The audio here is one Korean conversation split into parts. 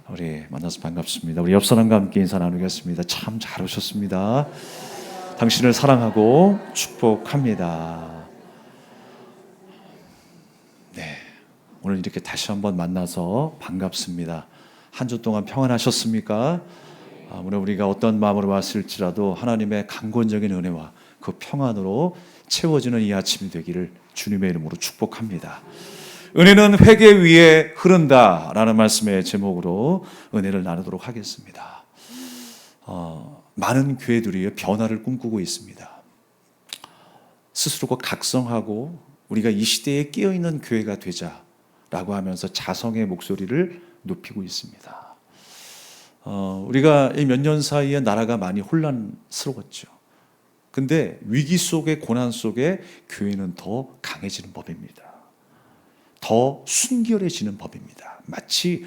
우리 만나서 반갑습니다. 우리 옆 사람과 함께 인사 나누겠습니다. 참 잘 오셨습니다. 당신을 사랑하고 축복합니다. 네, 오늘 이렇게 다시 한번 만나서 반갑습니다. 한 주 동안 평안하셨습니까? 아무리 우리가 어떤 마음으로 왔을지라도 하나님의 강권적인 은혜와 그 평안으로 채워지는 이 아침이 되기를 주님의 이름으로 축복합니다. 은혜는 회개 위에 흐른다라는 말씀의 제목으로 은혜를 나누도록 하겠습니다. 많은 교회들이 변화를 꿈꾸고 있습니다. 스스로가 각성하고 우리가 이 시대에 깨어있는 교회가 되자라고 하면서 자성의 목소리를 높이고 있습니다. 우리가 이 몇 년 사이에 나라가 많이 혼란스러웠죠. 근데 위기 속에 고난 속에 교회는 더 강해지는 법입니다. 더 순결해지는 법입니다. 마치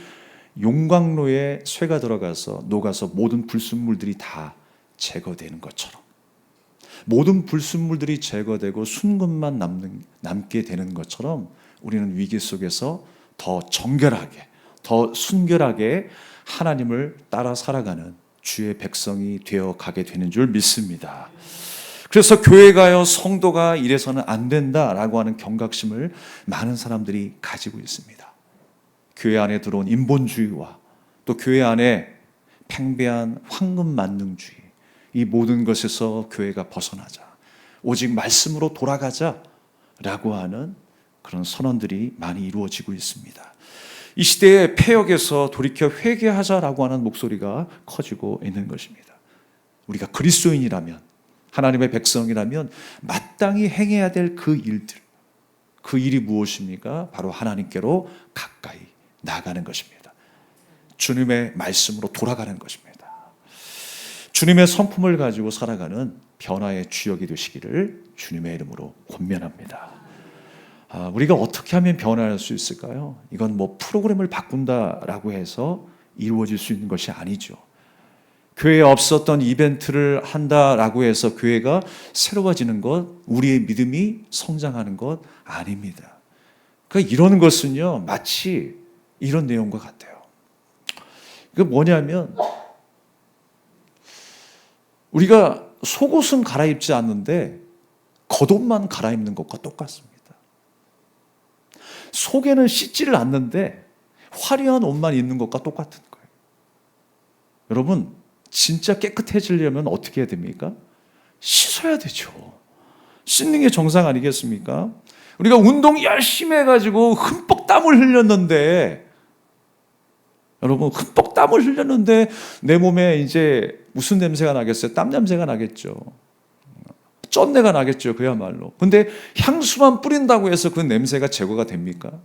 용광로에 쇠가 들어가서 녹아서 모든 불순물들이 다 제거되는 것처럼, 모든 불순물들이 제거되고 순금만 남게 되는 것처럼 우리는 위기 속에서 더 정결하게, 더 순결하게 하나님을 따라 살아가는 주의 백성이 되어 가게 되는 줄 믿습니다. 그래서 교회가요, 성도가 이래서는 안 된다라고 하는 경각심을 많은 사람들이 가지고 있습니다. 교회 안에 들어온 인본주의와 또 교회 안에 팽배한 황금 만능주의, 이 모든 것에서 교회가 벗어나자, 오직 말씀으로 돌아가자라고 하는 그런 선언들이 많이 이루어지고 있습니다. 이 시대의 폐역에서 돌이켜 회개하자라고 하는 목소리가 커지고 있는 것입니다. 우리가 그리스도인이라면, 하나님의 백성이라면 마땅히 행해야 될 그 일들, 그 일이 무엇입니까? 바로 하나님께로 가까이 나가는 것입니다. 주님의 말씀으로 돌아가는 것입니다. 주님의 성품을 가지고 살아가는 변화의 주역이 되시기를 주님의 이름으로 권면합니다. 우리가 어떻게 하면 변화할 수 있을까요? 이건 뭐 프로그램을 바꾼다라고 해서 이루어질 수 있는 것이 아니죠. 교회에 없었던 이벤트를 한다라고 해서 교회가 새로워지는 것, 우리의 믿음이 성장하는 것 아닙니다. 그러니까 이런 것은요, 마치 이런 내용과 같아요. 그 뭐냐면, 우리가 속옷은 갈아입지 않는데 겉옷만 갈아입는 것과 똑같습니다. 속에는 씻지를 않는데 화려한 옷만 입는 것과 똑같은 거예요. 여러분, 진짜 깨끗해지려면 어떻게 해야 됩니까? 씻어야 되죠. 씻는 게 정상 아니겠습니까? 우리가 운동 열심히 해가지고 흠뻑 땀을 흘렸는데, 여러분, 흠뻑 땀을 흘렸는데 내 몸에 이제 무슨 냄새가 나겠어요? 땀 냄새가 나겠죠. 쩐내가 나겠죠, 그야말로. 근데 향수만 뿌린다고 해서 그 냄새가 제거가 됩니까?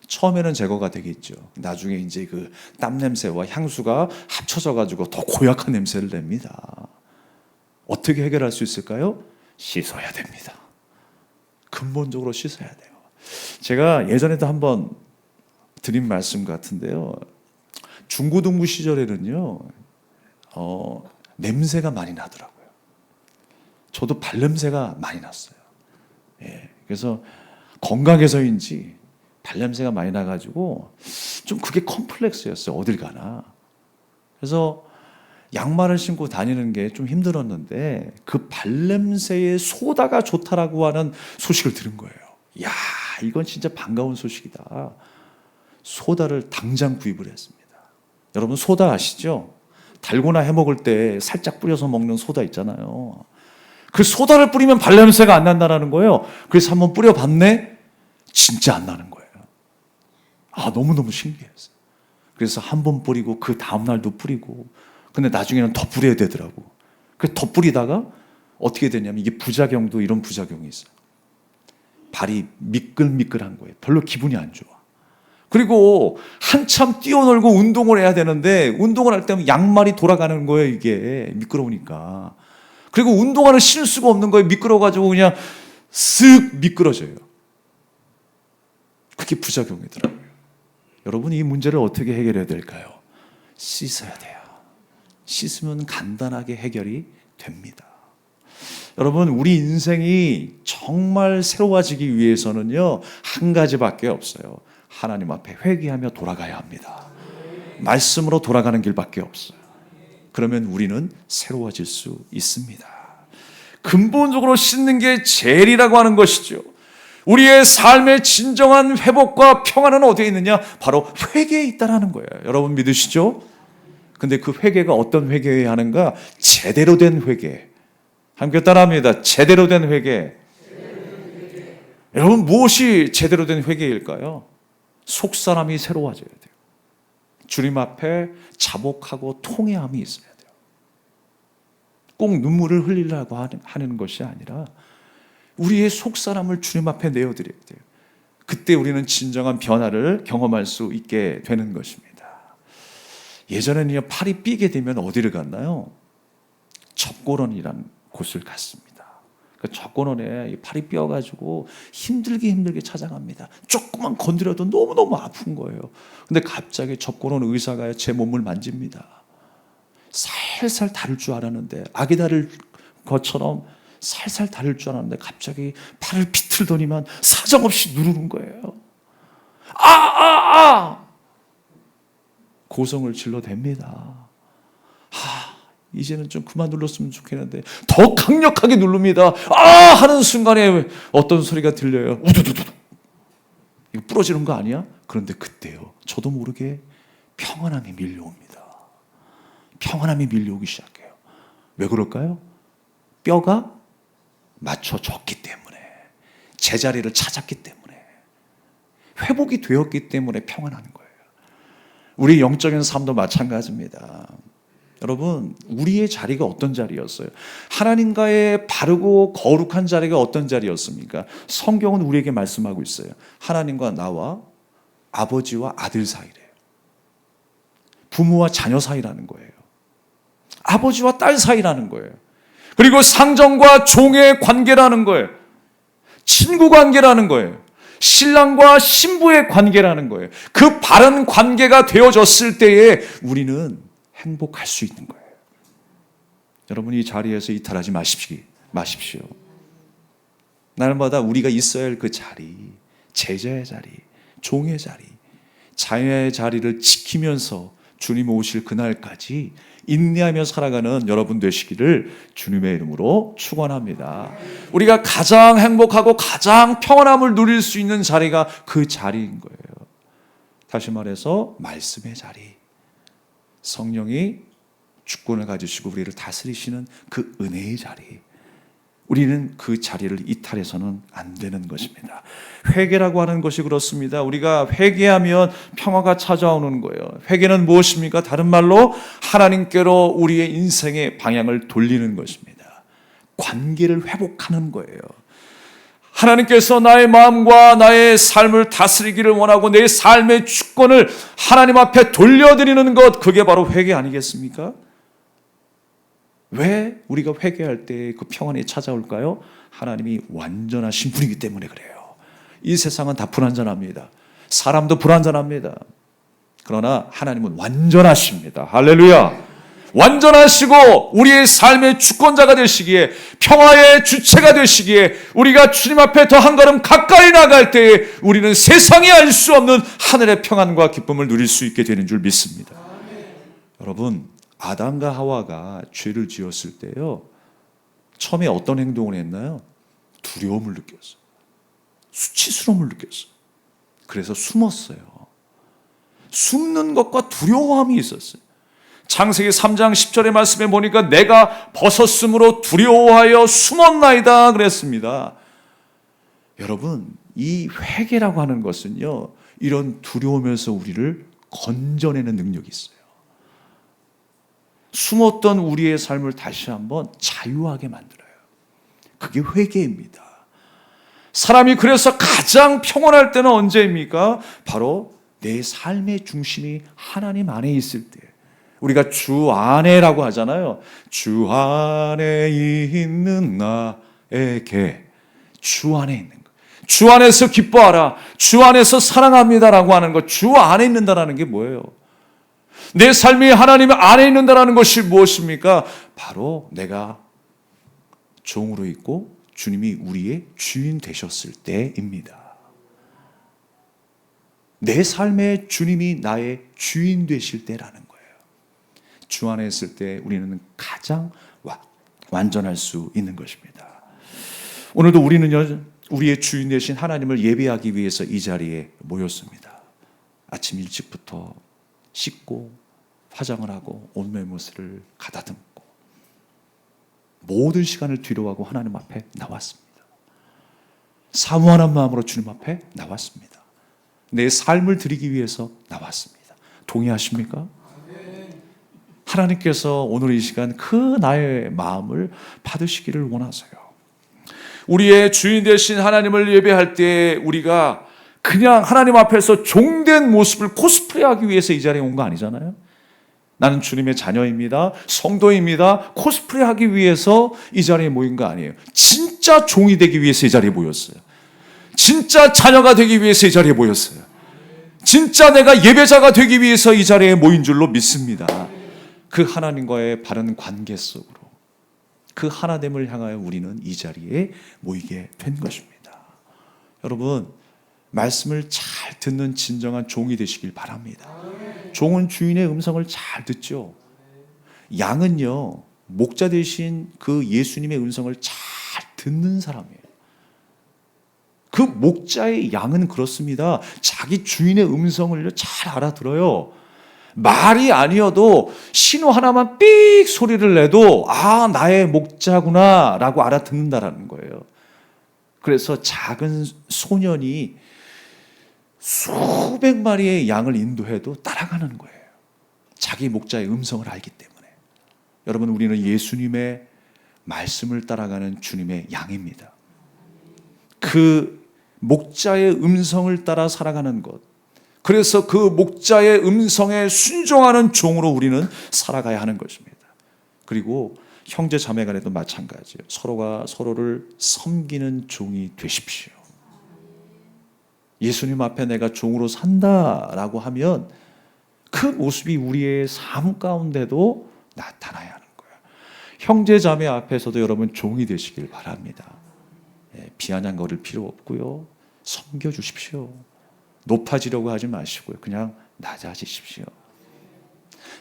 처음에는 제거가 되겠죠. 나중에 이제 그 땀 냄새와 향수가 합쳐져 가지고 더 고약한 냄새를 냅니다. 어떻게 해결할 수 있을까요? 씻어야 됩니다. 근본적으로 씻어야 돼요. 제가 예전에도 한번 드린 말씀 같은데요. 중고등부 시절에는요, 냄새가 많이 나더라고요. 저도 발냄새가 많이 났어요. 예, 그래서 건강해서인지 발냄새가 많이 나가지고 좀 그게 컴플렉스였어요. 어딜 가나. 그래서 양말을 신고 다니는 게 좀 힘들었는데 그 발냄새의 소다가 좋다라고 하는 소식을 들은 거예요. 야, 이건 진짜 반가운 소식이다. 소다를 당장 구입을 했습니다. 여러분, 소다 아시죠? 달고나 해먹을 때 살짝 뿌려서 먹는 소다 있잖아요. 그 소다를 뿌리면 발냄새가 안 난다는 거예요. 그래서 한번 뿌려봤네? 진짜 안 나는 거예요. 너무너무 신기했어요. 그래서 한 번 뿌리고 그 다음날도 뿌리고, 근데 나중에는 더 뿌려야 되더라고. 그래서 더 뿌리다가 어떻게 되냐면 이게 부작용도 이런 부작용이 있어요. 발이 미끌미끌한 거예요. 별로 기분이 안 좋아. 그리고 한참 뛰어놀고 운동을 해야 되는데 운동을 할 때면 양말이 돌아가는 거예요. 이게 미끄러우니까. 그리고 운동화를 신을 수가 없는 거예요. 미끄러워가지고 그냥 쓱 미끄러져요. 그게 부작용이더라고요. 여러분, 이 문제를 어떻게 해결해야 될까요? 씻어야 돼요. 씻으면 간단하게 해결이 됩니다. 여러분, 우리 인생이 정말 새로워지기 위해서는요, 한 가지밖에 없어요. 하나님 앞에 회개하며 돌아가야 합니다. 말씀으로 돌아가는 길밖에 없어요. 그러면 우리는 새로워질 수 있습니다. 근본적으로 씻는 게 제일이라고 하는 것이죠. 우리의 삶의 진정한 회복과 평안은 어디에 있느냐? 바로 회개에 있다라는 거예요. 여러분 믿으시죠? 근데 그 회개가 어떤 회개여야 하는가? 제대로 된 회개. 함께 따라합니다. 제대로 된 회개. 여러분 무엇이 제대로 된 회개일까요? 속사람이 새로워져야 돼요. 주님 앞에 자복하고 통회함이 있어야 돼요. 꼭 눈물을 흘리려고 하는 것이 아니라 우리의 속사람을 주님 앞에 내어드려야 돼요. 그때 우리는 진정한 변화를 경험할 수 있게 되는 것입니다. 예전에는 팔이 삐게 되면 어디를 갔나요? 접고런이라는 곳을 갔습니다. 그 접고런에 팔이 삐어가지고 힘들게 찾아갑니다. 조금만 건드려도 너무너무 아픈 거예요. 근데 갑자기 접고런 의사가 제 몸을 만집니다. 살살 다룰 줄 알았는데, 아기 다룰 것처럼 살살 다룰 줄 알았는데 갑자기 팔을 비틀더니만 사정없이 누르는 거예요. 고성을 질러댑니다. 이제는 좀 그만 눌렀으면 좋겠는데 더 강력하게 누릅니다. 하는 순간에 어떤 소리가 들려요. 우두두두. 이거 부러지는 거 아니야? 그런데 그때요, 저도 모르게 평안함이 밀려옵니다. 평안함이 밀려오기 시작해요. 왜 그럴까요? 뼈가 맞춰졌기 때문에, 제자리를 찾았기 때문에, 회복이 되었기 때문에 평안한 거예요. 우리 영적인 삶도 마찬가지입니다. 여러분, 우리의 자리가 어떤 자리였어요? 하나님과의 바르고 거룩한 자리가 어떤 자리였습니까? 성경은 우리에게 말씀하고 있어요. 하나님과 나와 아버지와 아들 사이래요. 부모와 자녀 사이라는 거예요. 아버지와 딸 사이라는 거예요. 그리고 상정과 종의 관계라는 거예요. 친구 관계라는 거예요. 신랑과 신부의 관계라는 거예요. 그 바른 관계가 되어졌을 때에 우리는 행복할 수 있는 거예요. 여러분, 이 자리에서 이탈하지 마십시오. 날마다 우리가 있어야 할 그 자리, 제자의 자리, 종의 자리, 자녀의 자리를 지키면서 주님 오실 그날까지 인내하며 살아가는 여러분 되시기를 주님의 이름으로 축원합니다. 우리가 가장 행복하고 가장 평안함을 누릴 수 있는 자리가 그 자리인 거예요. 다시 말해서 말씀의 자리, 성령이 주권을 가지시고 우리를 다스리시는 그 은혜의 자리, 우리는 그 자리를 이탈해서는 안 되는 것입니다. 회개라고 하는 것이 그렇습니다. 우리가 회개하면 평화가 찾아오는 거예요. 회개는 무엇입니까? 다른 말로 하나님께로 우리의 인생의 방향을 돌리는 것입니다. 관계를 회복하는 거예요. 하나님께서 나의 마음과 나의 삶을 다스리기를 원하고 내 삶의 주권을 하나님 앞에 돌려드리는 것, 그게 바로 회개 아니겠습니까? 왜 우리가 회개할 때 그 평안이 찾아올까요? 하나님이 완전하신 분이기 때문에 그래요. 이 세상은 다 불완전합니다. 사람도 불완전합니다. 그러나 하나님은 완전하십니다. 할렐루야. 완전하시고 우리의 삶의 주권자가 되시기에, 평화의 주체가 되시기에, 우리가 주님 앞에 더 한 걸음 가까이 나갈 때에 우리는 세상이 알 수 없는 하늘의 평안과 기쁨을 누릴 수 있게 되는 줄 믿습니다. 여러분, 아담과 하와가 죄를 지었을 때요, 처음에 어떤 행동을 했나요? 두려움을 느꼈어요. 수치스러움을 느꼈어요. 그래서 숨었어요. 숨는 것과 두려움이 있었어요. 창세기 3장 10절의 말씀에 보니까 내가 벗었으므로 두려워하여 숨었나이다 그랬습니다. 여러분, 이 회개라고 하는 것은요, 이런 두려움에서 우리를 건져내는 능력이 있어요. 숨었던 우리의 삶을 다시 한번 자유하게 만들어요. 그게 회개입니다. 사람이 그래서 가장 평온할 때는 언제입니까? 바로 내 삶의 중심이 하나님 안에 있을 때. 우리가 주 안에라고 하잖아요. 주 안에 있는 나에게, 주 안에 있는 것, 주 안에서 기뻐하라, 주 안에서 사랑합니다라고 하는 것, 주 안에 있는다라는 게 뭐예요? 내 삶이 하나님 안에 있는다라는 것이 무엇입니까? 바로 내가 종으로 있고 주님이 우리의 주인 되셨을 때입니다. 내 삶의 주님이 나의 주인 되실 때라는 거예요. 주 안에 있을 때 우리는 가장 완전할 수 있는 것입니다. 오늘도 우리는요, 우리의 주인 되신 하나님을 예배하기 위해서 이 자리에 모였습니다. 아침 일찍부터 씻고 화장을 하고 옷매무새를 가다듬고 모든 시간을 뒤로하고 하나님 앞에 나왔습니다. 사무하는 마음으로 주님 앞에 나왔습니다. 내 삶을 드리기 위해서 나왔습니다. 동의하십니까? 하나님께서 오늘 이 시간 그 나의 마음을 받으시기를 원하세요. 우리의 주인 되신 하나님을 예배할 때 우리가 그냥 하나님 앞에서 종된 모습을 코스프레하기 위해서 이 자리에 온 거 아니잖아요. 나는 주님의 자녀입니다, 성도입니다, 코스프레하기 위해서 이 자리에 모인 거 아니에요. 진짜 종이 되기 위해서 이 자리에 모였어요. 진짜 자녀가 되기 위해서 이 자리에 모였어요. 진짜 내가 예배자가 되기 위해서 이 자리에 모인 줄로 믿습니다. 그 하나님과의 바른 관계 속으로 그 하나됨을 향하여 우리는 이 자리에 모이게 된 것입니다. 여러분, 말씀을 잘 듣는 진정한 종이 되시길 바랍니다. 종은 주인의 음성을 잘 듣죠. 양은요, 목자 되신 그 예수님의 음성을 잘 듣는 사람이에요. 그 목자의 양은 그렇습니다. 자기 주인의 음성을 잘 알아들어요. 말이 아니어도 신호 하나만 삑 소리를 내도 아, 나의 목자구나 라고 알아듣는다라는 거예요. 그래서 작은 소년이 수백 마리의 양을 인도해도 따라가는 거예요. 자기 목자의 음성을 알기 때문에. 여러분, 우리는 예수님의 말씀을 따라가는 주님의 양입니다. 그 목자의 음성을 따라 살아가는 것, 그래서 그 목자의 음성에 순종하는 종으로 우리는 살아가야 하는 것입니다. 그리고 형제 자매 간에도 마찬가지예요. 서로가 서로를 섬기는 종이 되십시오. 예수님 앞에 내가 종으로 산다라고 하면 그 모습이 우리의 삶 가운데도 나타나야 하는 거예요. 형제 자매 앞에서도 여러분 종이 되시길 바랍니다. 비아냥거릴 필요 없고요. 섬겨주십시오. 높아지려고 하지 마시고요. 그냥 낮아지십시오.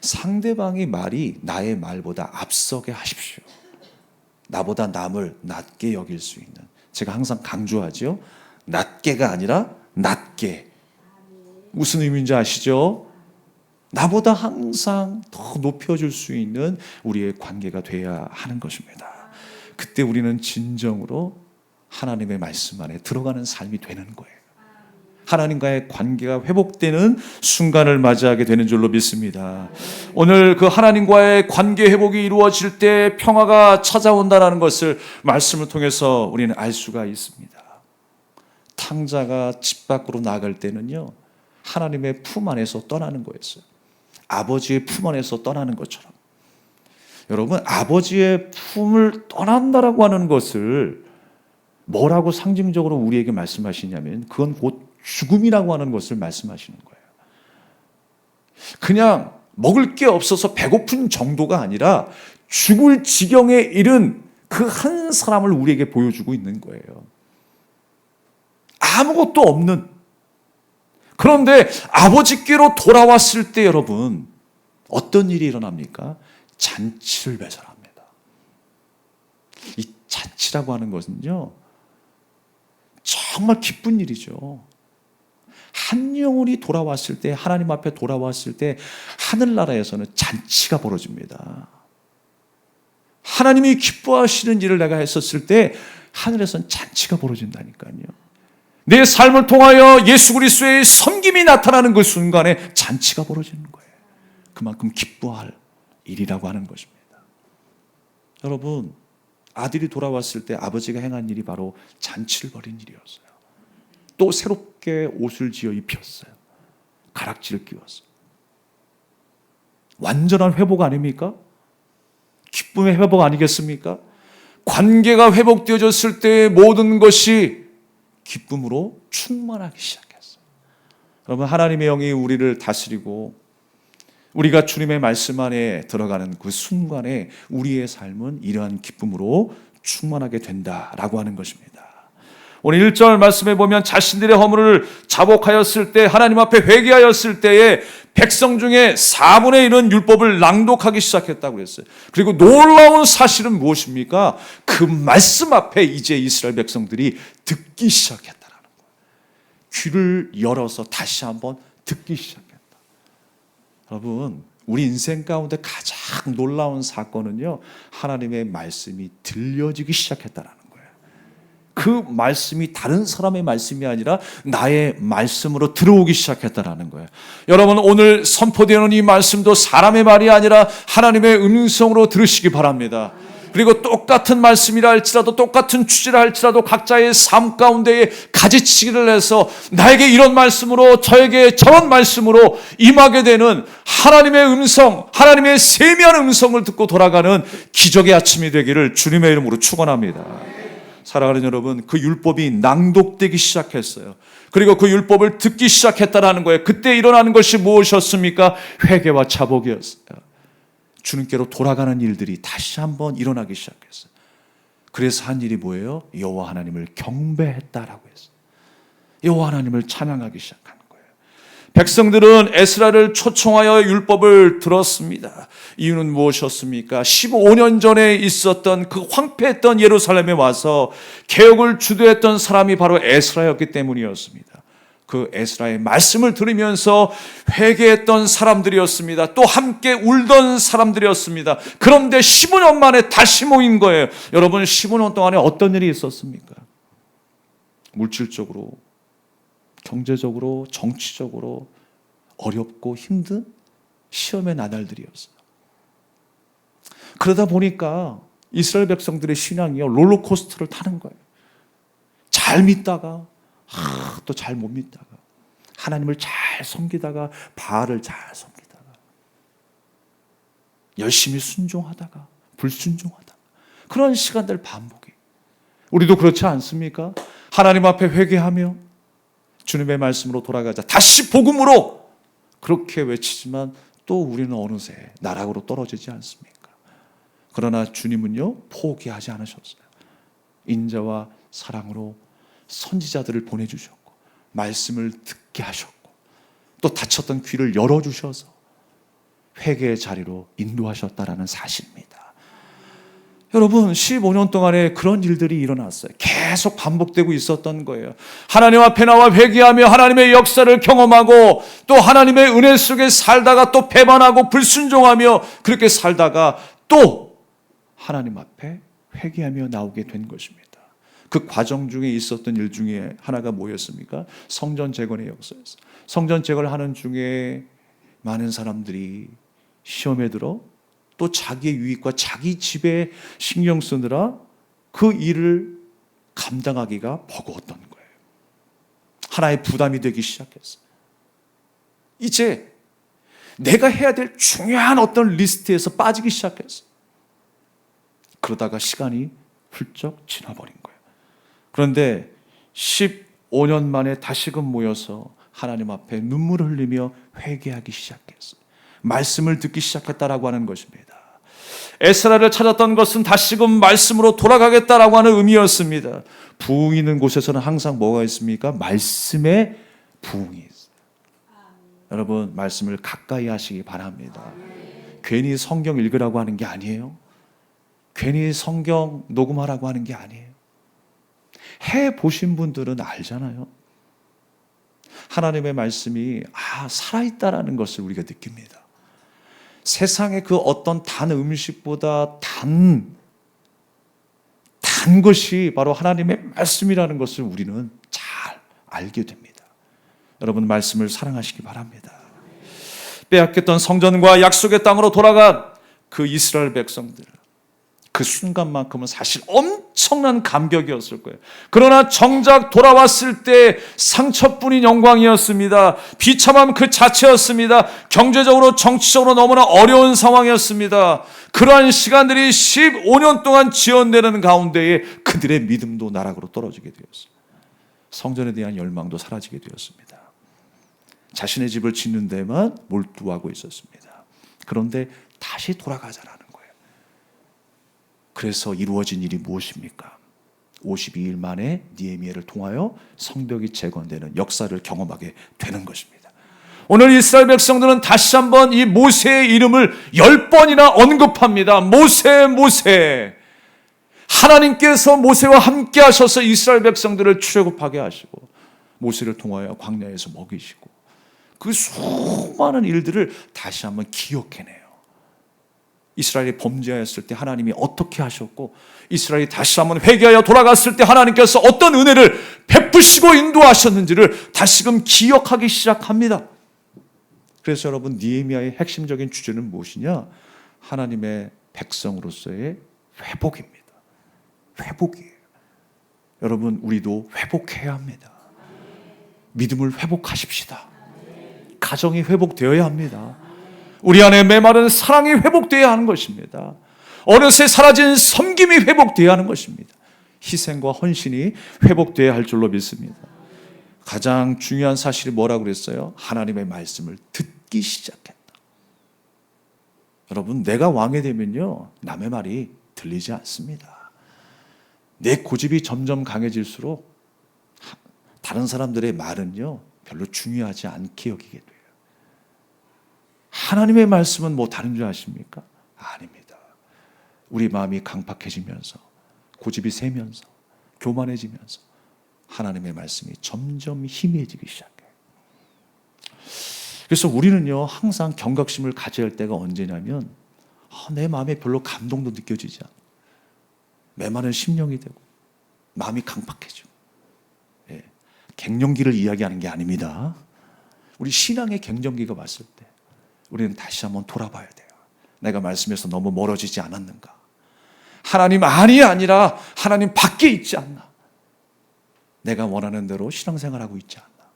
상대방의 말이 나의 말보다 앞서게 하십시오. 나보다 남을 낮게 여길 수 있는, 제가 항상 강조하죠. 낮게가 아니라 낮게. 무슨 의미인지 아시죠? 나보다 항상 더 높여줄 수 있는 우리의 관계가 돼야 하는 것입니다. 그때 우리는 진정으로 하나님의 말씀 안에 들어가는 삶이 되는 거예요. 하나님과의 관계가 회복되는 순간을 맞이하게 되는 줄로 믿습니다. 오늘 그 하나님과의 관계 회복이 이루어질 때 평화가 찾아온다는 것을 말씀을 통해서 우리는 알 수가 있습니다. 탕자가 집 밖으로 나갈 때는요, 하나님의 품 안에서 떠나는 거였어요. 아버지의 품 안에서 떠나는 것처럼. 여러분, 아버지의 품을 떠난다라고 하는 것을 뭐라고 상징적으로 우리에게 말씀하시냐면 그건 곧 죽음이라고 하는 것을 말씀하시는 거예요. 그냥 먹을 게 없어서 배고픈 정도가 아니라 죽을 지경에 이른 그 한 사람을 우리에게 보여주고 있는 거예요. 아무것도 없는. 그런데 아버지께로 돌아왔을 때 여러분 어떤 일이 일어납니까? 잔치를 배설합니다. 이 잔치라고 하는 것은요, 정말 기쁜 일이죠. 한 영혼이 돌아왔을 때, 하나님 앞에 돌아왔을 때 하늘나라에서는 잔치가 벌어집니다. 하나님이 기뻐하시는 일을 내가 했었을 때 하늘에서는 잔치가 벌어진다니까요. 내 삶을 통하여 예수 그리스도의 섬김이 나타나는 그 순간에 잔치가 벌어지는 거예요. 그만큼 기뻐할 일이라고 하는 것입니다. 여러분, 아들이 돌아왔을 때 아버지가 행한 일이 바로 잔치를 벌인 일이었어요. 또 새롭게 옷을 지어 입혔어요. 가락지를 끼웠어요. 완전한 회복 아닙니까? 기쁨의 회복 아니겠습니까? 관계가 회복되어졌을 때 모든 것이 기쁨으로 충만하기 시작했어요. 여러분, 하나님의 영이 우리를 다스리고 우리가 주님의 말씀 안에 들어가는 그 순간에 우리의 삶은 이러한 기쁨으로 충만하게 된다라고 하는 것입니다. 오늘 1절 말씀에 보면 자신들의 허물을 자복하였을 때, 하나님 앞에 회개하였을 때에 백성 중에 4분의 1은 율법을 낭독하기 시작했다고 했어요. 그리고 놀라운 사실은 무엇입니까? 그 말씀 앞에 이제 이스라엘 백성들이 듣기 시작했다라는 거예요. 귀를 열어서 다시 한번 듣기 시작했다. 여러분, 우리 인생 가운데 가장 놀라운 사건은요, 하나님의 말씀이 들려지기 시작했다라는 거예요. 그 말씀이 다른 사람의 말씀이 아니라 나의 말씀으로 들어오기 시작했다라는 거예요. 여러분, 오늘 선포되는 이 말씀도 사람의 말이 아니라 하나님의 음성으로 들으시기 바랍니다. 그리고 똑같은 말씀이라 할지라도, 똑같은 주제라 할지라도 각자의 삶 가운데에 가지치기를 해서 나에게 이런 말씀으로, 저에게 저런 말씀으로 임하게 되는 하나님의 음성, 하나님의 세미한 음성을 듣고 돌아가는 기적의 아침이 되기를 주님의 이름으로 축원합니다. 사랑하는 여러분, 그 율법이 낭독되기 시작했어요. 그리고 그 율법을 듣기 시작했다는 거예요. 그때 일어나는 것이 무엇이었습니까? 회개와 자복이었어요. 주님께로 돌아가는 일들이 다시 한번 일어나기 시작했어요. 그래서 한 일이 뭐예요? 여호와 하나님을 경배했다라고 했어요. 여호와 하나님을 찬양하기 시작하는 거예요. 백성들은 에스라를 초청하여 율법을 들었습니다. 이유는 무엇이었습니까? 15년 전에 있었던 그 황폐했던 예루살렘에 와서 개혁을 주도했던 사람이 바로 에스라였기 때문이었습니다. 그 에스라의 말씀을 들으면서 회개했던 사람들이었습니다. 또 함께 울던 사람들이었습니다. 그런데 15년 만에 다시 모인 거예요. 여러분, 15년 동안에 어떤 일이 있었습니까? 물질적으로, 경제적으로, 정치적으로 어렵고 힘든 시험의 나날들이었어요. 그러다 보니까 이스라엘 백성들의 신앙이요, 롤러코스터를 타는 거예요. 잘 믿다가 또 잘 못 믿다가, 하나님을 잘 섬기다가 바알을 잘 섬기다가, 열심히 순종하다가 불순종하다가, 그런 시간들 반복이. 우리도 그렇지 않습니까? 하나님 앞에 회개하며 주님의 말씀으로 돌아가자, 다시 복음으로 그렇게 외치지만 또 우리는 어느새 나락으로 떨어지지 않습니까? 그러나 주님은요, 포기하지 않으셨어요. 인자와 사랑으로 선지자들을 보내주셨고, 말씀을 듣게 하셨고, 또 닫혔던 귀를 열어주셔서 회개의 자리로 인도하셨다라는 사실입니다. 여러분, 15년 동안에 그런 일들이 일어났어요. 계속 반복되고 있었던 거예요. 하나님 앞에 나와 회개하며 하나님의 역사를 경험하고, 또 하나님의 은혜 속에 살다가 또 배반하고 불순종하며 그렇게 살다가 또 하나님 앞에 회개하며 나오게 된 것입니다. 그 과정 중에 있었던 일 중에 하나가 뭐였습니까? 성전 재건의 역사였어요. 성전 재건을 하는 중에 많은 사람들이 시험에 들어 또 자기의 유익과 자기 집에 신경 쓰느라 그 일을 감당하기가 버거웠던 거예요. 하나의 부담이 되기 시작했어요. 이제 내가 해야 될 중요한 어떤 리스트에서 빠지기 시작했어요. 그러다가 시간이 훌쩍 지나버린 거예요. 그런데 15년 만에 다시금 모여서 하나님 앞에 눈물을 흘리며 회개하기 시작했어요. 말씀을 듣기 시작했다라고 하는 것입니다. 에스라를 찾았던 것은 다시금 말씀으로 돌아가겠다라고 하는 의미였습니다. 부흥이 있는 곳에서는 항상 뭐가 있습니까? 말씀의 부흥이 있어요. 여러분, 말씀을 가까이 하시기 바랍니다. 괜히 성경 읽으라고 하는 게 아니에요. 괜히 성경 녹음하라고 하는 게 아니에요. 해보신 분들은 알잖아요. 하나님의 말씀이 살아있다라는 것을 우리가 느낍니다. 세상의 그 어떤 단 음식보다 단 것이 바로 하나님의 말씀이라는 것을 우리는 잘 알게 됩니다. 여러분, 말씀을 사랑하시기 바랍니다. 빼앗겼던 성전과 약속의 땅으로 돌아간 그 이스라엘 백성들, 그 순간만큼은 사실 엄청난 감격이었을 거예요. 그러나 정작 돌아왔을 때 상처뿐인 영광이었습니다. 비참함 그 자체였습니다. 경제적으로, 정치적으로 너무나 어려운 상황이었습니다. 그러한 시간들이 15년 동안 지연되는 가운데에 그들의 믿음도 나락으로 떨어지게 되었습니다. 성전에 대한 열망도 사라지게 되었습니다. 자신의 집을 짓는 데만 몰두하고 있었습니다. 그런데 다시 돌아가자라는 거예요. 그래서 이루어진 일이 무엇입니까? 52일 만에 느헤미야를 통하여 성벽이 재건되는 역사를 경험하게 되는 것입니다. 오늘 이스라엘 백성들은 다시 한번 이 모세의 이름을 10번이나 언급합니다. 모세, 모세. 하나님께서 모세와 함께 하셔서 이스라엘 백성들을 출애굽하게 하시고 모세를 통하여 광야에서 먹이시고 그 수많은 일들을 다시 한번 기억해내요. 이스라엘이 범죄하였을 때 하나님이 어떻게 하셨고 이스라엘이 다시 한번 회개하여 돌아갔을 때 하나님께서 어떤 은혜를 베푸시고 인도하셨는지를 다시금 기억하기 시작합니다. 그래서 여러분 느헤미야의 핵심적인 주제는 무엇이냐? 하나님의 백성으로서의 회복입니다. 회복이에요. 여러분 우리도 회복해야 합니다. 믿음을 회복하십시다. 가정이 회복되어야 합니다. 우리 안에 메마른 사랑이 회복되어야 하는 것입니다. 어느새 사라진 섬김이 회복되어야 하는 것입니다. 희생과 헌신이 회복되어야 할 줄로 믿습니다. 가장 중요한 사실이 뭐라고 그랬어요? 하나님의 말씀을 듣기 시작했다. 여러분 내가 왕이 되면요 남의 말이 들리지 않습니다. 내 고집이 점점 강해질수록 다른 사람들의 말은요 별로 중요하지 않게 여기게 돼요. 하나님의 말씀은 뭐 다른 줄 아십니까? 아닙니다. 우리 마음이 강팍해지면서 고집이 세면서 교만해지면서 하나님의 말씀이 점점 희미해지기 시작해요. 그래서 우리는요 항상 경각심을 가져야 할 때가 언제냐면 내 마음에 별로 감동도 느껴지지 않아요. 메마른 심령이 되고 마음이 강팍해지고 갱년기를 이야기하는 게 아닙니다. 우리 신앙의 갱년기가 왔을 때 우리는 다시 한번 돌아봐야 돼요. 내가 말씀에서 너무 멀어지지 않았는가? 하나님 안이 아니라 하나님 밖에 있지 않나? 내가 원하는 대로 신앙생활하고 있지 않나?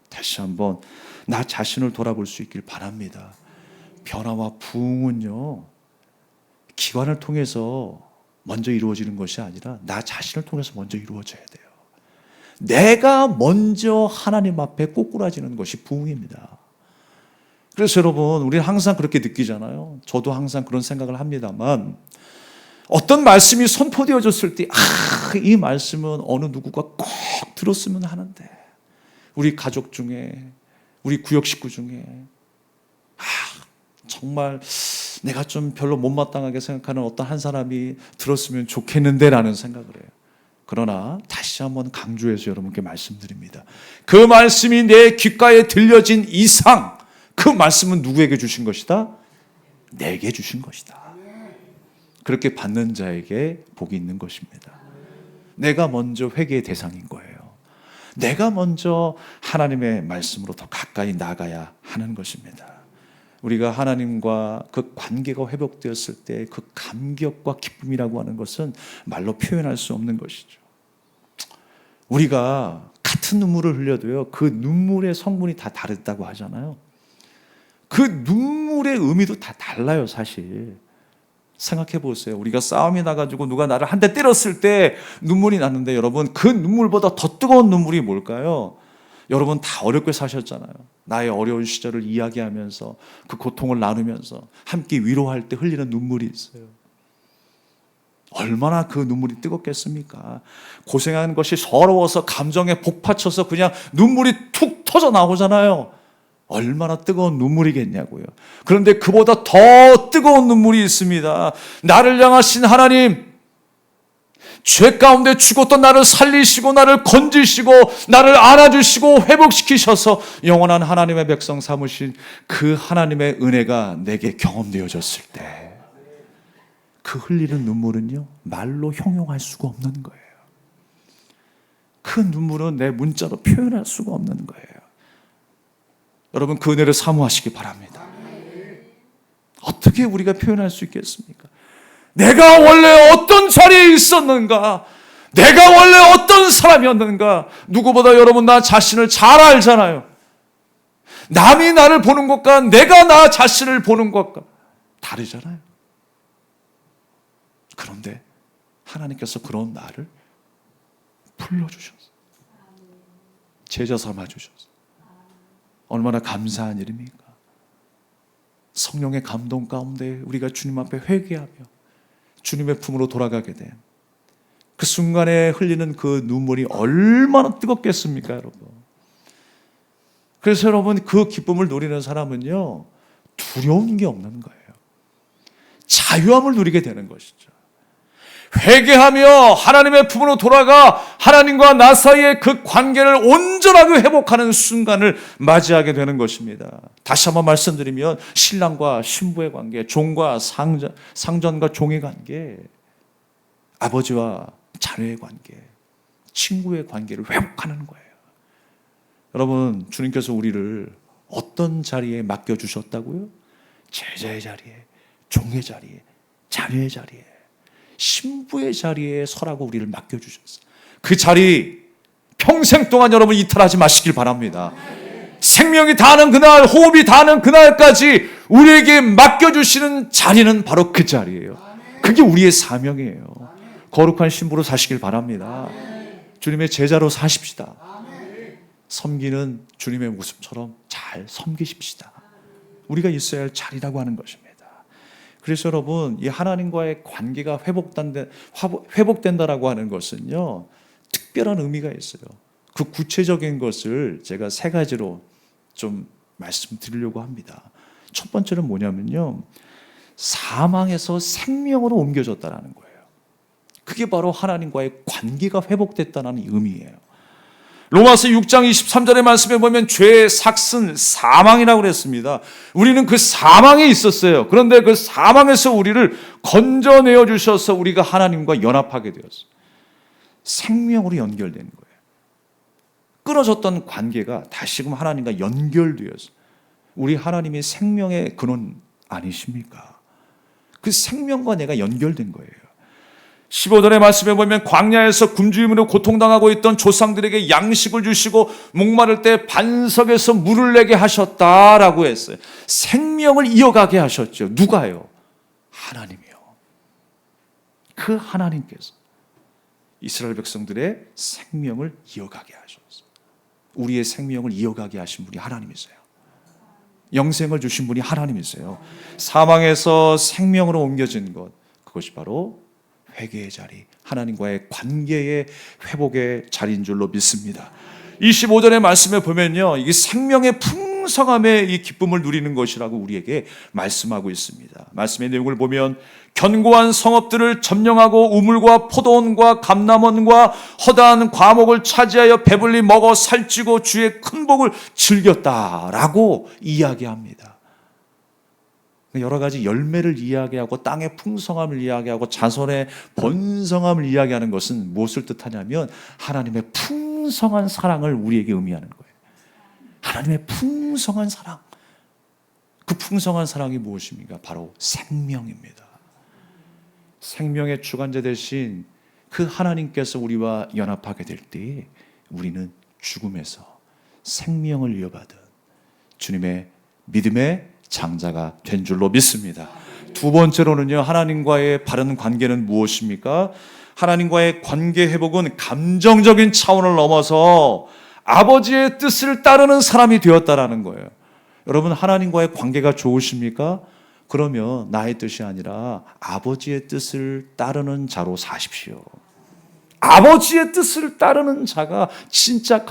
다시 한번 나 자신을 돌아볼 수 있길 바랍니다. 변화와 부흥은요 기관을 통해서 먼저 이루어지는 것이 아니라 나 자신을 통해서 먼저 이루어져야 돼요. 내가 먼저 하나님 앞에 꼬꾸라지는 것이 부흥입니다. 그래서 여러분 우리는 항상 그렇게 느끼잖아요. 저도 항상 그런 생각을 합니다만 어떤 말씀이 선포되어졌을 때 이 말씀은 어느 누구가 꼭 들었으면 하는데 우리 가족 중에 우리 구역 식구 중에 정말 내가 좀 별로 못마땅하게 생각하는 어떤 한 사람이 들었으면 좋겠는데 라는 생각을 해요. 그러나 다시 한번 강조해서 여러분께 말씀드립니다. 그 말씀이 내 귓가에 들려진 이상 그 말씀은 누구에게 주신 것이다? 내게 주신 것이다. 그렇게 받는 자에게 복이 있는 것입니다. 내가 먼저 회개의 대상인 거예요. 내가 먼저 하나님의 말씀으로 더 가까이 나가야 하는 것입니다. 우리가 하나님과 그 관계가 회복되었을 때 그 감격과 기쁨이라고 하는 것은 말로 표현할 수 없는 것이죠. 우리가 같은 눈물을 흘려도요 그 눈물의 성분이 다 다르다고 하잖아요. 그 눈물의 의미도 다 달라요. 사실 생각해 보세요. 우리가 싸움이 나가지고 누가 나를 한 대 때렸을 때 눈물이 났는데 여러분 그 눈물보다 더 뜨거운 눈물이 뭘까요? 여러분 다 어렵게 사셨잖아요. 나의 어려운 시절을 이야기하면서 그 고통을 나누면서 함께 위로할 때 흘리는 눈물이 있어요. 얼마나 그 눈물이 뜨겁겠습니까? 고생하는 것이 서러워서 감정에 복받쳐서 그냥 눈물이 툭 터져 나오잖아요. 얼마나 뜨거운 눈물이겠냐고요. 그런데 그보다 더 뜨거운 눈물이 있습니다. 나를 향하신 하나님, 죄 가운데 죽었던 나를 살리시고 나를 건지시고 나를 안아주시고 회복시키셔서 영원한 하나님의 백성 삼으신 그 하나님의 은혜가 내게 경험되어졌을 때 그 흘리는 눈물은요 말로 형용할 수가 없는 거예요. 그 눈물은 내 문자로 표현할 수가 없는 거예요. 여러분 그 은혜를 사모하시기 바랍니다. 어떻게 우리가 표현할 수 있겠습니까? 내가 원래 어떤 자리에 있었는가? 내가 원래 어떤 사람이었는가? 누구보다 여러분 나 자신을 잘 알잖아요. 남이 나를 보는 것과 내가 나 자신을 보는 것과 다르잖아요. 그런데 하나님께서 그런 나를 불러주셨어요. 제자 삼아주셨어요. 얼마나 감사한 일입니까? 성령의 감동 가운데 우리가 주님 앞에 회개하며 주님의 품으로 돌아가게 된 그 순간에 흘리는 그 눈물이 얼마나 뜨겁겠습니까, 여러분? 그래서 여러분, 그 기쁨을 누리는 사람은요, 두려운 게 없는 거예요. 자유함을 누리게 되는 것이죠. 회개하며 하나님의 품으로 돌아가 하나님과 나 사이의 그 관계를 온전하게 회복하는 순간을 맞이하게 되는 것입니다. 다시 한번 말씀드리면 신랑과 신부의 관계, 종과 상전과 종의 관계, 아버지와 자녀의 관계, 친구의 관계를 회복하는 거예요. 여러분, 주님께서 우리를 어떤 자리에 맡겨주셨다고요? 제자의 자리에, 종의 자리에, 자녀의 자리에, 신부의 자리에 서라고 우리를 맡겨주셨어요. 그 자리 평생 동안 여러분 이탈하지 마시길 바랍니다. 생명이 다하는 그날, 호흡이 다하는 그날까지 우리에게 맡겨주시는 자리는 바로 그 자리예요. 그게 우리의 사명이에요. 거룩한 신부로 사시길 바랍니다. 주님의 제자로 사십시다. 섬기는 주님의 모습처럼 잘 섬기십시다. 우리가 있어야 할 자리라고 하는 것입니다. 그래서 여러분, 이 하나님과의 관계가 회복된다라고 하는 것은요, 특별한 의미가 있어요. 그 구체적인 것을 제가 세 가지로 좀 말씀드리려고 합니다. 첫 번째는 뭐냐면요, 사망에서 생명으로 옮겨졌다라는 거예요. 그게 바로 하나님과의 관계가 회복됐다는 의미예요. 로마서 6장 23절의 말씀에 보면 죄의 삭슨 사망이라고 그랬습니다. 우리는 그 사망에 있었어요. 그런데 그 사망에서 우리를 건져내어 주셔서 우리가 하나님과 연합하게 되었어요. 생명으로 연결된 거예요. 끊어졌던 관계가 다시금 하나님과 연결되었어요. 우리 하나님이 생명의 근원 아니십니까? 그 생명과 내가 연결된 거예요. 15절의 말씀에 보면 광야에서 굶주림으로 고통당하고 있던 조상들에게 양식을 주시고 목마를 때 반석에서 물을 내게 하셨다라고 했어요. 생명을 이어가게 하셨죠. 누가요? 하나님이요. 그 하나님께서 이스라엘 백성들의 생명을 이어가게 하셨어요. 우리의 생명을 이어가게 하신 분이 하나님이세요. 영생을 주신 분이 하나님이세요. 사망에서 생명으로 옮겨진 것, 그것이 바로 회개의 자리, 하나님과의 관계의 회복의 자리인 줄로 믿습니다. 25절의 말씀에 보면요, 이게 생명의 풍성함의 이 기쁨을 누리는 것이라고 우리에게 말씀하고 있습니다. 말씀의 내용을 보면 견고한 성읍들을 점령하고 우물과 포도원과 감람원과 허다한 과목을 차지하여 배불리 먹어 살찌고 주의 큰 복을 즐겼다라고 이야기합니다. 여러 가지 열매를 이야기하고 땅의 풍성함을 이야기하고 자손의 번성함을 이야기하는 것은 무엇을 뜻하냐면 하나님의 풍성한 사랑을 우리에게 의미하는 거예요. 하나님의 풍성한 사랑. 그 풍성한 사랑이 무엇입니까? 바로 생명입니다. 생명의 주관자 되신 그 하나님께서 우리와 연합하게 될 때 우리는 죽음에서 생명을 이어받은 주님의 믿음의 장자가 된 줄로 믿습니다. 두 번째로는요, 하나님과의 바른 관계는 무엇입니까? 하나님과의 관계 회복은 감정적인 차원을 넘어서 아버지의 뜻을 따르는 사람이 되었다라는 거예요. 여러분, 하나님과의 관계가 좋으십니까? 그러면 나의 뜻이 아니라 아버지의 뜻을 따르는 자로 사십시오. 아버지의 뜻을 따르는 자가 진짜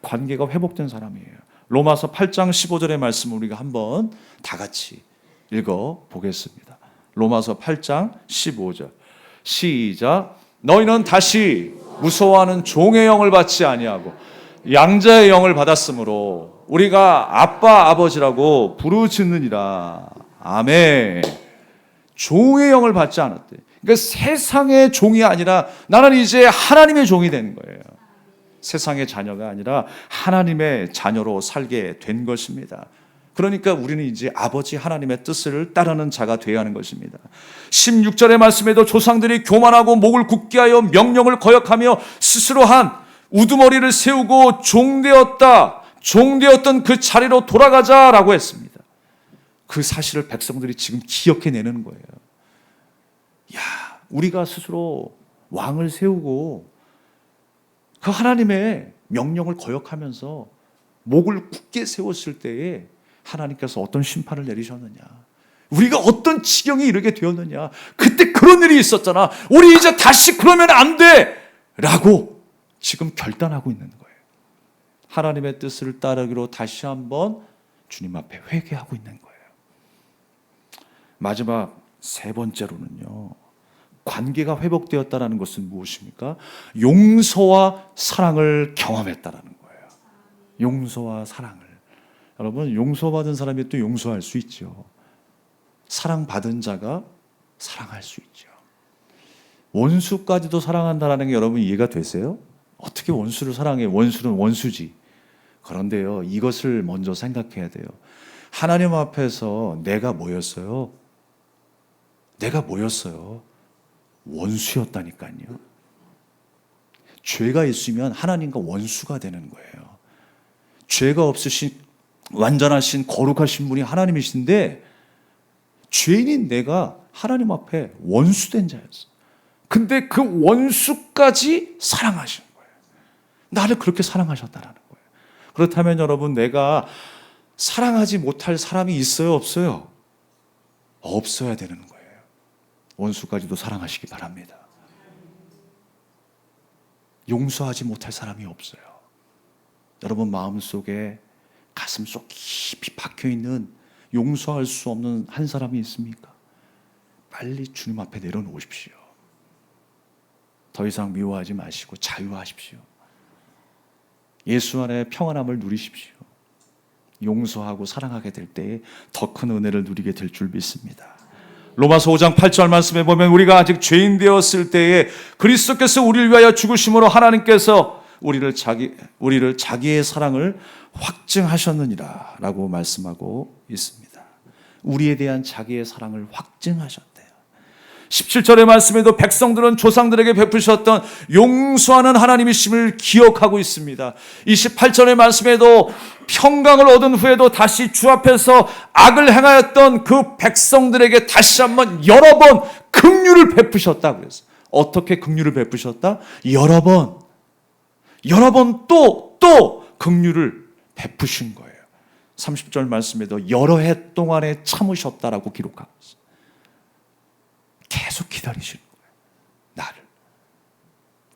관계가 회복된 사람이에요. 로마서 8장 15절의 말씀을 우리가 한번 다 같이 읽어보겠습니다. 로마서 8장 15절 시작. 너희는 다시 무서워하는 종의 영을 받지 아니하고 양자의 영을 받았으므로 우리가 아빠 아버지라고 부르짖느니라. 아멘. 종의 영을 받지 않았대. 그러니까 세상의 종이 아니라 나는 이제 하나님의 종이 되는 거예요. 세상의 자녀가 아니라 하나님의 자녀로 살게 된 것입니다. 그러니까 우리는 이제 아버지 하나님의 뜻을 따르는 자가 되어야 하는 것입니다. 16절의 말씀에도 조상들이 교만하고 목을 굳게 하여 명령을 거역하며 스스로 한 우두머리를 세우고 종되었던 그 자리로 돌아가자라고 했습니다. 그 사실을 백성들이 지금 기억해내는 거예요. 야, 우리가 스스로 왕을 세우고 그 하나님의 명령을 거역하면서 목을 굳게 세웠을 때에 하나님께서 어떤 심판을 내리셨느냐. 우리가 어떤 지경에 이르게 되었느냐. 그때 그런 일이 있었잖아. 우리 이제 다시 그러면 안 돼! 라고 지금 결단하고 있는 거예요. 하나님의 뜻을 따르기로 다시 한번 주님 앞에 회개하고 있는 거예요. 마지막 세 번째로는요, 관계가 회복되었다는 것은 무엇입니까? 용서와 사랑을 경험했다는 거예요. 용서와 사랑을. 여러분, 용서받은 사람이 또 용서할 수 있죠. 사랑받은 자가 사랑할 수 있죠. 원수까지도 사랑한다는 게 여러분 이해가 되세요? 어떻게 원수를 사랑해? 원수는 원수지. 그런데요, 이것을 먼저 생각해야 돼요. 하나님 앞에서 내가 뭐였어요? 내가 뭐였어요? 원수였다니까요. 죄가 있으면 하나님과 원수가 되는 거예요. 죄가 없으신 완전하신 거룩하신 분이 하나님이신데 죄인인 내가 하나님 앞에 원수된 자였어. 근데 그 원수까지 사랑하신 거예요. 나를 그렇게 사랑하셨다는 거예요. 그렇다면 여러분, 내가 사랑하지 못할 사람이 있어요, 없어요? 없어야 되는 거예요. 원수까지도 사랑하시기 바랍니다. 용서하지 못할 사람이 없어요. 여러분 마음속에 가슴속 깊이 박혀있는 용서할 수 없는 한 사람이 있습니까? 빨리 주님 앞에 내려놓으십시오. 더 이상 미워하지 마시고 자유하십시오. 예수 안에 평안함을 누리십시오. 용서하고 사랑하게 될 때에 더 큰 은혜를 누리게 될 줄 믿습니다. 로마서 5장 8절 말씀에 보면 우리가 아직 죄인 되었을 때에 그리스도께서 우리를 위하여 죽으심으로 하나님께서 우리를 자기의 사랑을 확증하셨느니라 라고 말씀하고 있습니다. 우리에 대한 자기의 사랑을 확증하셨대요. 17절의 말씀에도 백성들은 조상들에게 베푸셨던 용서하는 하나님이심을 기억하고 있습니다. 28절의 말씀에도 평강을 얻은 후에도 다시 주 앞에서 악을 행하였던 그 백성들에게 다시 한번 여러 번 긍휼을 베푸셨다 그랬어요. 어떻게 긍휼을 베푸셨다? 여러 번 또 긍휼을 베푸신 거예요. 30절 말씀에도 여러 해 동안에 참으셨다라고 기록하고 있어요. 계속 기다리시는 거예요. 나를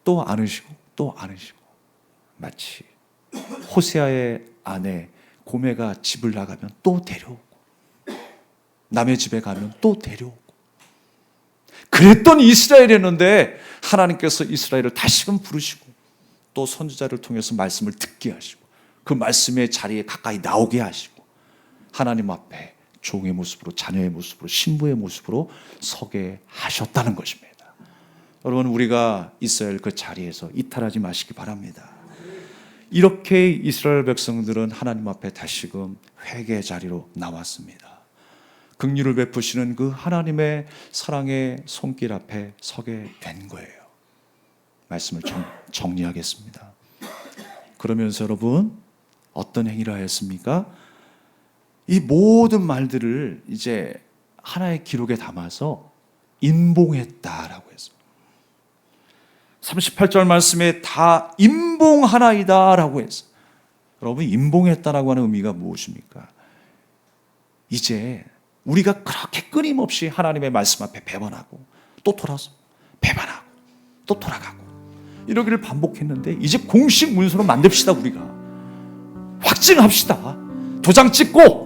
또 안으시고 또 안으시고. 마치 호세아의 아내 고메가 집을 나가면 또 데려오고 남의 집에 가면 또 데려오고. 그랬던 이스라엘이었는데 하나님께서 이스라엘을 다시금 부르시고 또 선지자를 통해서 말씀을 듣게 하시고 그 말씀의 자리에 가까이 나오게 하시고 하나님 앞에 종의 모습으로, 자녀의 모습으로, 신부의 모습으로 서게 하셨다는 것입니다. 여러분, 우리가 있어야 할 그 자리에서 이탈하지 마시기 바랍니다. 이렇게 이스라엘 백성들은 하나님 앞에 다시금 회개 자리로 나왔습니다. 긍휼을 베푸시는 그 하나님의 사랑의 손길 앞에 서게 된 거예요. 말씀을 정리하겠습니다. 그러면서 여러분, 어떤 행위를 하였습니까? 이 모든 말들을 이제 하나의 기록에 담아서 인봉했다라고 했습니다. 38절 말씀에 다 인봉하나이다라고 했어요. 여러분, 인봉했다라고 하는 의미가 무엇입니까? 이제 우리가 그렇게 끊임없이 하나님의 말씀 앞에 배반하고 또 돌아서 배반하고 또 돌아가고 이러기를 반복했는데 이제 공식 문서로 만듭시다. 우리가 확증합시다. 도장 찍고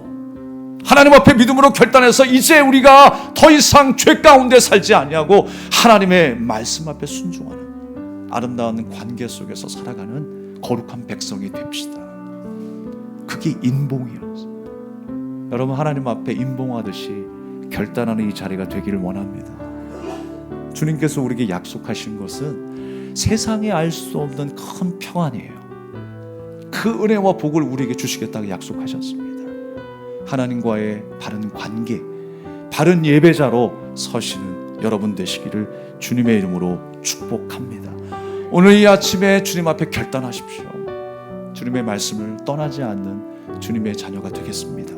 하나님 앞에 믿음으로 결단해서 이제 우리가 더 이상 죄 가운데 살지 아니하고 하나님의 말씀 앞에 순종하는 아름다운 관계 속에서 살아가는 거룩한 백성이 됩시다. 그게 인봉이었어요. 여러분, 하나님 앞에 인봉하듯이 결단하는 이 자리가 되기를 원합니다. 주님께서 우리에게 약속하신 것은 세상에 알 수 없는 큰 평안이에요. 그 은혜와 복을 우리에게 주시겠다고 약속하셨습니다. 하나님과의 바른 관계, 바른 예배자로 서시는 여러분 되시기를 주님의 이름으로 축복합니다. 오늘 이 아침에 주님 앞에 결단하십시오. 주님의 말씀을 떠나지 않는 주님의 자녀가 되겠습니다.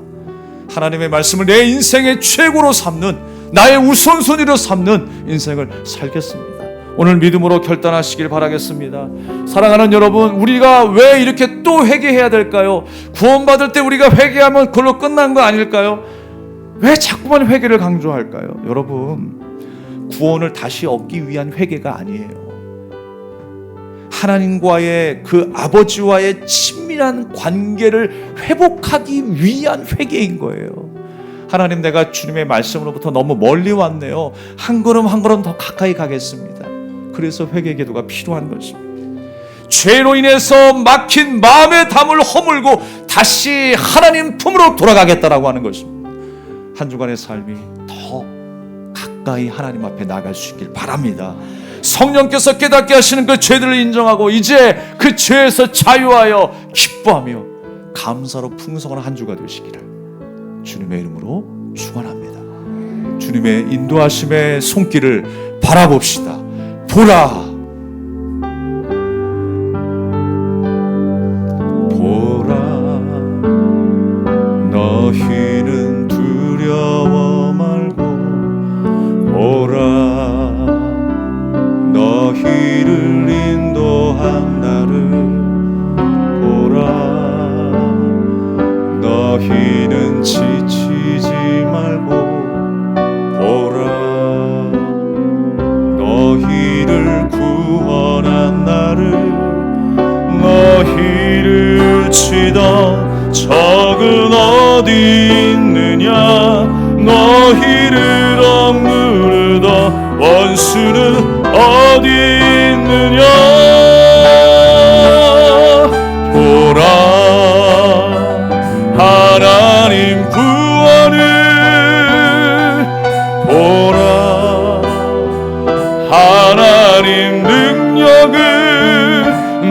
하나님의 말씀을 내 인생의 최고로 삼는, 나의 우선순위로 삼는 인생을 살겠습니다. 오늘 믿음으로 결단하시길 바라겠습니다. 사랑하는 여러분, 우리가 왜 이렇게 또 회개해야 될까요? 구원받을 때 우리가 회개하면 그걸로 끝난 거 아닐까요? 왜 자꾸만 회개를 강조할까요? 여러분, 구원을 다시 얻기 위한 회개가 아니에요. 하나님과의 그 아버지와의 친밀한 관계를 회복하기 위한 회개인 거예요. 하나님, 내가 주님의 말씀으로부터 너무 멀리 왔네요. 한 걸음 한 걸음 더 가까이 가겠습니다. 그래서 회개 기도가 필요한 것입니다. 죄로 인해서 막힌 마음의 담을 허물고 다시 하나님 품으로 돌아가겠다라고 하는 것입니다. 한 주간의 삶이 더 가까이 하나님 앞에 나갈 수 있길 바랍니다. 성령께서 깨닫게 하시는 그 죄들을 인정하고 이제 그 죄에서 자유하여 기뻐하며 감사로 풍성한 한 주가 되시기를 주님의 이름으로 축원합니다. 주님의 인도하심의 손길을 바라봅시다. 보라, 보라, 너희는 두려워 말고 보라, 너희를 인도한 나를 보라, 너희는 지치지 말고 보라, 너희를 구원한 나를, 너희를 치던 적은 어디 있느냐, 너희를 억누르던 원수는 어디 있느냐. 보라, 하나님 구원을 보라, 하나님 능력을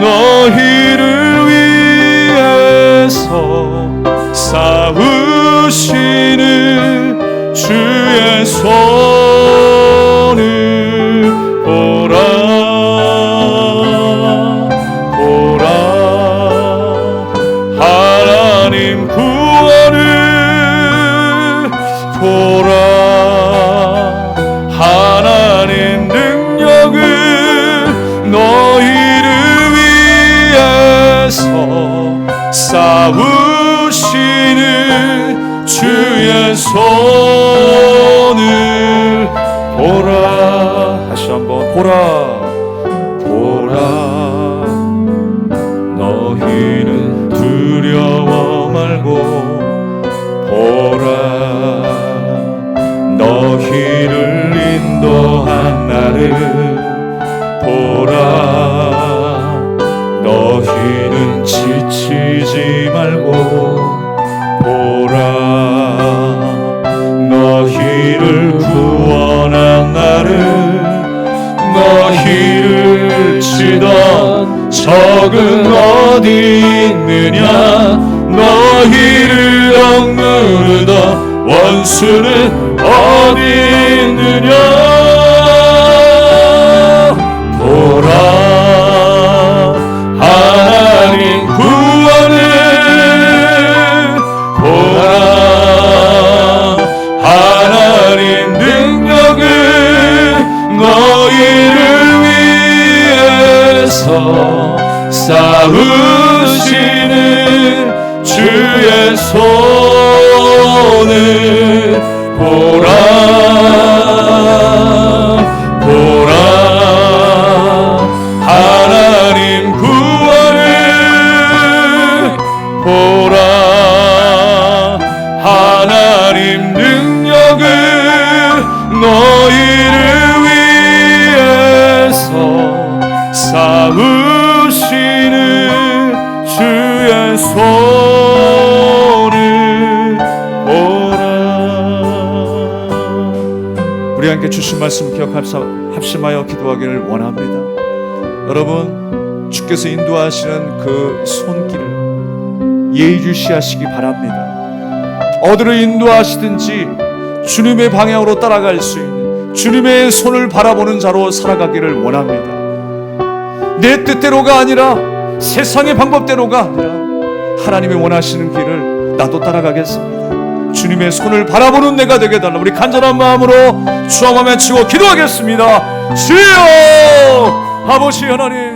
너희를 위해서 싸우시는 주의 손을 보라, 보라, 하나님 구원을 보라, 하나님 능력을 너희를 위해서 싸우시는 주의 손을 보라. 다시 한번 보라, 보라, 너희는 두려워 말고 보라, 너희를 인도한 나를 보라, 너희는 지치지 말고 보라, 너희를 구원한 나를, 너희를 치던 적은 어디 있느냐, 너희를 억누르던 원수는 어디 있느냐. 보라, 하나님 구원을 보라, 하나님 능력을 너희를 위해서 싸우시는 주의 손을 보라, 보라, 하나님 구원을 보라, 하나님 능력을 너희를 위해서 싸우시는 주의 손을 보라. 우리 함께 주신 말씀 합심하여 기도하기를 원합니다. 여러분, 주께서 인도하시는 그 손길을 예의주시하시기 바랍니다. 어디로 인도하시든지 주님의 방향으로 따라갈 수 있는 주님의 손을 바라보는 자로 살아가기를 원합니다. 내 뜻대로가 아니라 세상의 방법대로가 아니라 하나님이 원하시는 길을 나도 따라가겠습니다. 주님의 손을 바라보는 내가 되게 달라. 우리 간절한 마음으로 주 한번 외치고 기도하겠습니다. 주여, 아버지 하나님,